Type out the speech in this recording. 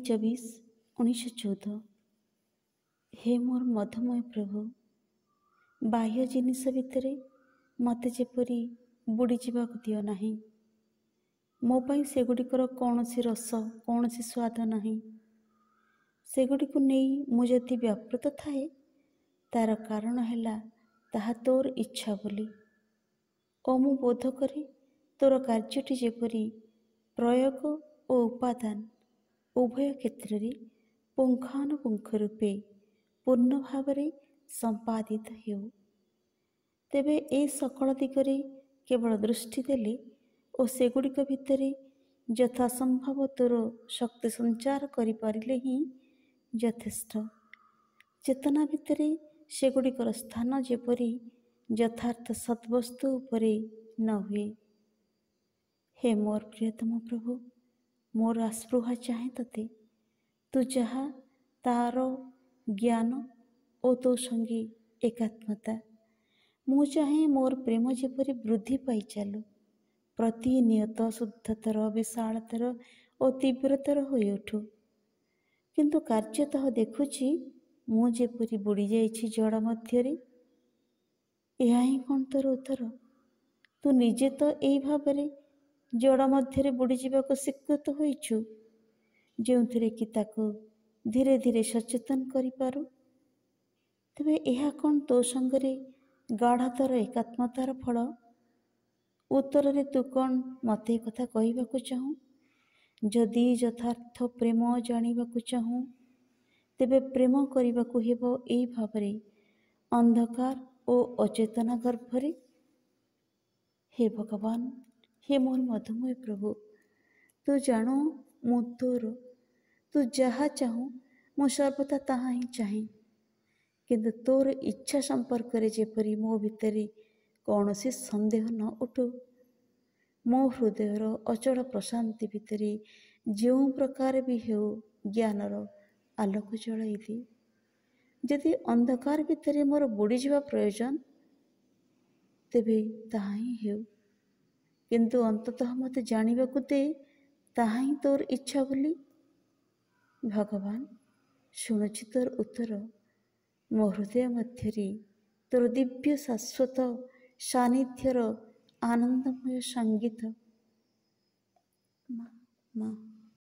2024-1914। हे मोर मधुमय प्रभु, बाह्य जिनिस भितर मते जेपरी बुड़ी जावाक दियो नाही। मो पाई सेगुड़िकर कौनसी रस कौनसी स्वाद नहीं। सेगुड़िक नहीं मु जदि व्यापृत थाए तार कारण है ताहा तोर इच्छा बोली। ओ मु बोध करे तोर कार्यटी जेपरी प्रयोग और उपादान उभय क्षेत्र में पुंखानुपुंख रूपे पूर्ण भाव संपादित हेउ। तेबे ए सकल दिगरे केवल दृष्टि देले और सेगुड़िक भितर यथासंभव तोर शक्ति संचार करि पारिले ही यथेष्ट। चेतना भितर सेगुड़िकर स्थान जेपरी यथार्थ सद्वस्तु उपरे न हुए। हे मोर प्रियतम प्रभु, मोर आस्पृहा चाहे तते तू जहा तार ज्ञान और तो संगे एकात्मता। मु चाहे मोर प्रेम जेपरी वृद्धि पाई चालू, प्रतिनियत शुद्धतर विशालतर और तीव्रतर हो उठू। किंतु कार्यतः देखुची मु जेपरी बुड़ी जाइछि जड़ मध्यरे। यह ही कौन तोर उत्तर? तू निजे तो यही भावरे जड़ मध्यरे बुड़ी जावाक स्वीकृत होइछु, जोंथिरे कि ताको धीरे धीरे सचेतन करि पारु। तेबे यह कौन तो संगरे गाढ़तर एकात्मतार फल? उत्तर रे तू कौन मते कथा कहिबाकु चाहू? जदि यथार्थ प्रेम जानिबाकु चाहू तेबे प्रेम करिबाकु हेबो एई भावरे अंधकार और अचेतना गर्भरे। हे भगवान, हे मोर मधुमय प्रभु, तू जानो मु तोर, तू जहा चाहू मु सर्वदा ताहा ही चाहे। किंतु तोर इच्छा संपर्क रे जेपरी मो भितरे कौनसी संदेह न उठू। मो हृदयर अचल प्रशांति भितरे जो प्रकार भी हेउ ज्ञानर आलोक जलाई। यदि अंधकार भितरे मोर बुड़ी जावा प्रयोजन तेबे ताहा ही हेउ, किंतु अंततः मते जानिबाकु दे ताहा ही तोर इच्छा बोली। भगवान, शुणुछि तोर उत्तर। मो हृदय मध्यरे तोर दिव्य शाश्वत सानिध्यर आनंदमय संगीत।